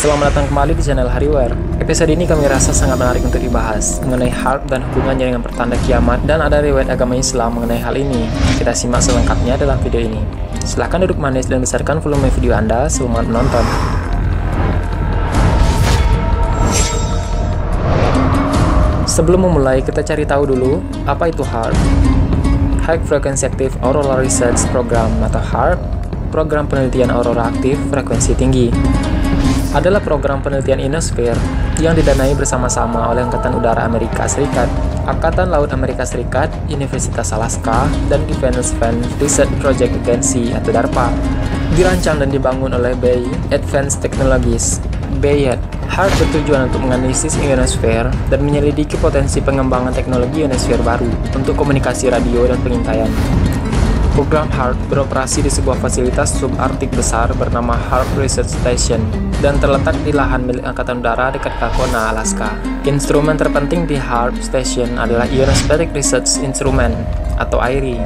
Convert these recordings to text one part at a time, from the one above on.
Selamat datang kembali di channel Hariware. Episode ini kami rasa sangat menarik untuk dibahas mengenai harp dan hubungannya dengan pertanda kiamat, dan ada riwayat agama Islam mengenai hal ini. Kita simak selengkapnya dalam video ini. Silahkan duduk manis dan besarkan volume video Anda sebelum menonton. Sebelum memulai, kita cari tahu dulu apa itu HAARP. High Frequency Active Auroral Research Program atau HAARP, program penelitian aurora aktif frekuensi tinggi, adalah program penelitian ionosfer yang didanai bersama-sama oleh Angkatan Udara Amerika Serikat, Angkatan Laut Amerika Serikat, Universitas Alaska, dan Defense Research Project Agency atau DARPA. Dirancang dan dibangun oleh BAE Advanced Technologies (BAYAT). HAARP bertujuan untuk menganalisis ionosfer dan menyelidiki potensi pengembangan teknologi ionosfer baru untuk komunikasi radio dan pengintaian. Program HAARP beroperasi di sebuah fasilitas subarktik besar bernama HAARP Research Station dan terletak di lahan milik Angkatan Udara dekat Kalkona, Alaska. Instrumen terpenting di HAARP Station adalah Ionospheric Research Instrument atau IRI.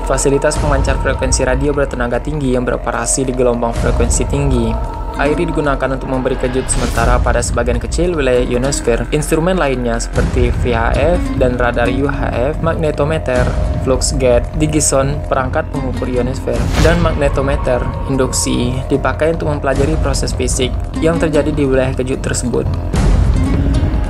Fasilitas pemancar frekuensi radio bertenaga tinggi yang beroperasi di gelombang frekuensi tinggi. IRI digunakan untuk memberi kejut sementara pada sebagian kecil wilayah ionosfer. Instrumen lainnya seperti VHF dan radar UHF, magnetometer, flux gauge, digison, perangkat pengukur ionosfer, dan magnetometer induksi dipakai untuk mempelajari proses fisik yang terjadi di wilayah kejut tersebut.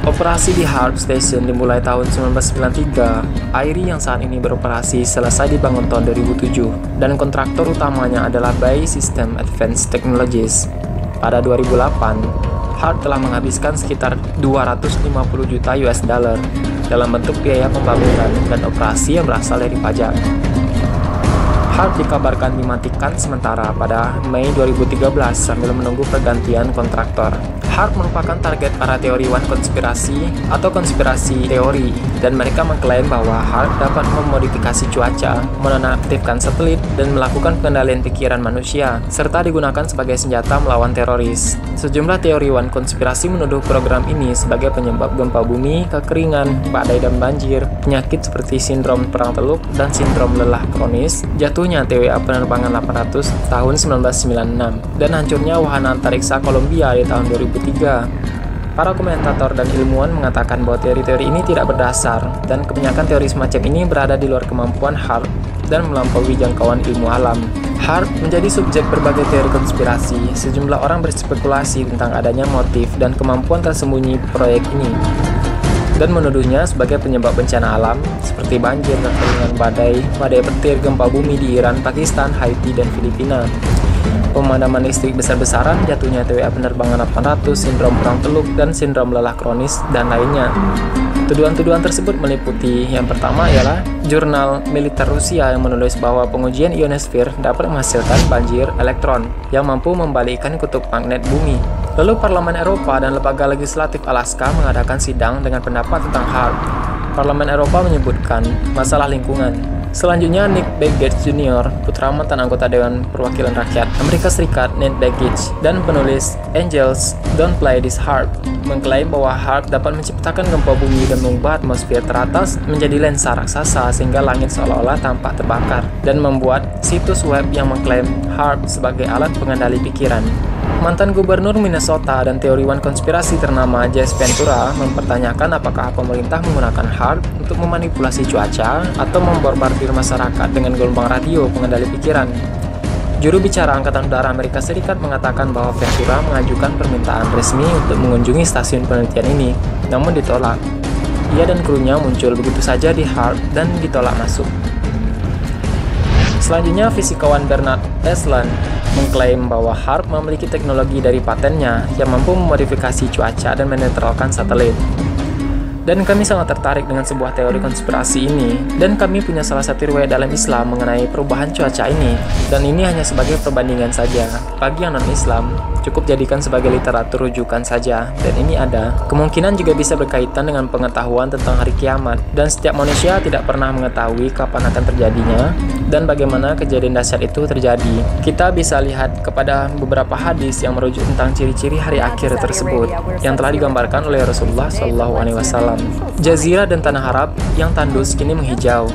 Operasi di HAARP Station dimulai tahun 1993. IRI yang saat ini beroperasi selesai dibangun tahun 2007 dan kontraktor utamanya adalah BAE Systems Advanced Technologies. Pada 2008, HAARP telah menghabiskan sekitar 250 juta US dollar dalam bentuk biaya pembangunan dan operasi yang berasal dari pajak. HAARP dikabarkan dimatikan sementara pada Mei 2013 sambil menunggu pergantian kontraktor. HAARP merupakan target para teoriwan konspirasi atau konspirasi teori, dan mereka mengklaim bahwa HAARP dapat memodifikasi cuaca, menonaktifkan satelit, dan melakukan pengendalian pikiran manusia, serta digunakan sebagai senjata melawan teroris. Sejumlah teoriwan konspirasi menuduh program ini sebagai penyebab gempa bumi, kekeringan, badai dan banjir, penyakit seperti sindrom perang teluk dan sindrom lelah kronis, jatuhnya TWA penerbangan 800 tahun 1996, dan hancurnya wahana antariksa Columbia di tahun 2003. Para komentator dan ilmuwan mengatakan bahwa teori-teori ini tidak berdasar, dan kebanyakan teori semacam ini berada di luar kemampuan HAARP dan melampaui jangkauan ilmu alam. HAARP menjadi subjek berbagai teori konspirasi. Sejumlah orang berspekulasi tentang adanya motif dan kemampuan tersembunyi proyek ini, dan menuduhnya sebagai penyebab bencana alam seperti banjir, kekeringan, badai petir, gempa bumi di Iran, Pakistan, Haiti, dan Filipina, pemadaman listrik besar-besaran, jatuhnya TWA penerbangan 800, sindrom perang teluk, dan sindrom lelah kronis, dan lainnya. Tuduhan-tuduhan tersebut meliputi yang pertama ialah jurnal militer Rusia yang menulis bahwa pengujian ionosfer dapat menghasilkan banjir elektron yang mampu membalikkan kutub magnet bumi. Lalu Parlemen Eropa dan Lembaga Legislatif Alaska mengadakan sidang dengan pendapat tentang HAARP. Parlemen Eropa menyebutkan masalah lingkungan. Selanjutnya, Nick Begich Jr., putra mantan anggota Dewan Perwakilan Rakyat Amerika Serikat Ned Begich, dan penulis Angels Don't Play This HAARP, mengklaim bahwa HAARP dapat menciptakan gempa bumi dan mengubah atmosfer teratas menjadi lensa raksasa sehingga langit seolah-olah tampak terbakar, dan membuat situs web yang mengklaim HAARP sebagai alat pengendali pikiran. Mantan gubernur Minnesota dan teoriwan konspirasi ternama Jesse Ventura mempertanyakan apakah pemerintah menggunakan HAARP untuk memanipulasi cuaca atau membombardir masyarakat dengan gelombang radio pengendali pikiran. Juru bicara Angkatan Udara Amerika Serikat mengatakan bahwa Ventura mengajukan permintaan resmi untuk mengunjungi stasiun penelitian ini, namun ditolak. Ia dan krunya muncul begitu saja di HAARP dan ditolak masuk. Selanjutnya, fisikawan Bernard Esland mengklaim bahwa HAARP memiliki teknologi dari patennya yang mampu memodifikasi cuaca dan menetralkan satelit. Dan kami sangat tertarik dengan sebuah teori konspirasi ini, dan kami punya salah satu riwayat dalam Islam mengenai perubahan cuaca ini, dan ini hanya sebagai perbandingan saja. Bagi yang non-Islam, cukup jadikan sebagai literatur rujukan saja, dan ini ada. Kemungkinan juga bisa berkaitan dengan pengetahuan tentang hari kiamat, dan setiap manusia tidak pernah mengetahui kapan akan terjadinya, dan bagaimana kejadian dahsyat itu terjadi. Kita bisa lihat kepada beberapa hadis yang merujuk tentang ciri-ciri hari akhir tersebut, yang telah digambarkan oleh Rasulullah SAW. Jazirah dan tanah Arab yang tandus kini menghijau.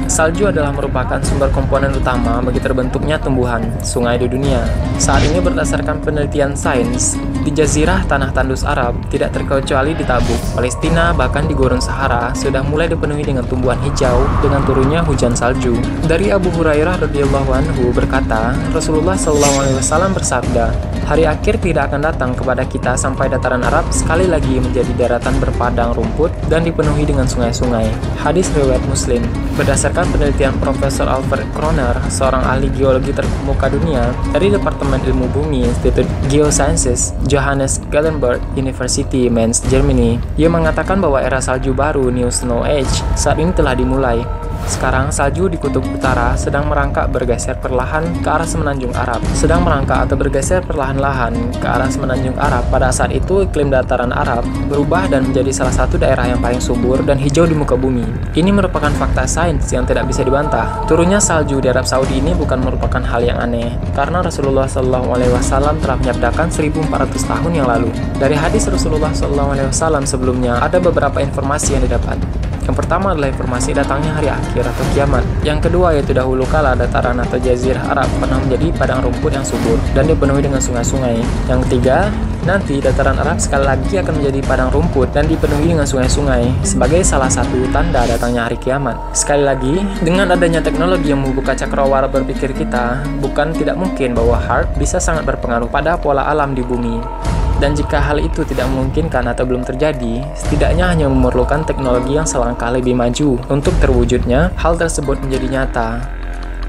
Salju adalah merupakan sumber komponen utama bagi terbentuknya tumbuhan, sungai di dunia. Saat ini berdasarkan penelitian sains, di Jazirah Tanah Tandus Arab, tidak terkecuali di Tabuk, Palestina, bahkan di Gurun Sahara, sudah mulai dipenuhi dengan tumbuhan hijau dengan turunnya hujan salju. Dari Abu Hurairah radhiyallahu anhu berkata, Rasulullah SAW bersabda, hari akhir tidak akan datang kepada kita sampai dataran Arab sekali lagi menjadi daratan berpadang rumput dan dipenuhi dengan sungai-sungai. Hadis riwayat Muslim. Berdasarkan penelitian Profesor Alfred Kroner, seorang ahli geologi terkemuka dunia dari Departemen Ilmu Bumi Institut Geosciences, Johannes Gutenberg University, Mainz, Germany, ia mengatakan bahwa era salju baru New Snow Age saat ini telah dimulai. Sekarang salju di kutub utara sedang merangkak bergeser perlahan ke arah semenanjung Arab. Sedang merangkak atau bergeser perlahan-lahan ke arah semenanjung Arab. Pada saat itu iklim dataran Arab berubah dan menjadi salah satu daerah yang paling subur dan hijau di muka bumi. Ini merupakan fakta sains yang tidak bisa dibantah. Turunnya salju di Arab Saudi ini bukan merupakan hal yang aneh, karena Rasulullah SAW telah menyabdakan 1400 tahun yang lalu. Dari hadis Rasulullah SAW sebelumnya ada beberapa informasi yang didapat. Yang pertama adalah informasi datangnya hari akhir atau kiamat. Yang kedua yaitu dahulu kala dataran atau jazirah Arab pernah menjadi padang rumput yang subur dan dipenuhi dengan sungai-sungai. Yang ketiga, nanti dataran Arab sekali lagi akan menjadi padang rumput dan dipenuhi dengan sungai-sungai sebagai salah satu tanda datangnya hari kiamat. Sekali lagi, dengan adanya teknologi yang membuka cakrawala berpikir kita, bukan tidak mungkin bahwa HAARP bisa sangat berpengaruh pada pola alam di bumi. Dan jika hal itu tidak memungkinkan atau belum terjadi, setidaknya hanya memerlukan teknologi yang selangkah lebih maju untuk terwujudnya hal tersebut menjadi nyata.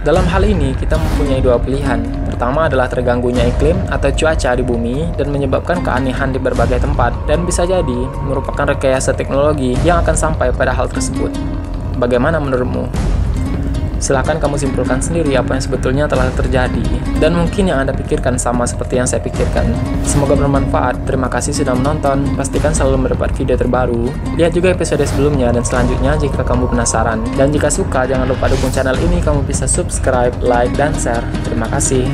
Dalam hal ini, kita mempunyai dua pilihan. Pertama adalah terganggunya iklim atau cuaca di bumi dan menyebabkan keanehan di berbagai tempat, dan bisa jadi merupakan rekayasa teknologi yang akan sampai pada hal tersebut. Bagaimana menurutmu? Silahkan kamu simpulkan sendiri apa yang sebetulnya telah terjadi, dan mungkin yang Anda pikirkan sama seperti yang saya pikirkan. Semoga bermanfaat. Terima kasih sudah menonton. Pastikan selalu mendapat video terbaru. Lihat juga episode sebelumnya dan selanjutnya jika kamu penasaran. Dan jika suka, jangan lupa dukung channel ini. Kamu bisa subscribe, like, dan share. Terima kasih.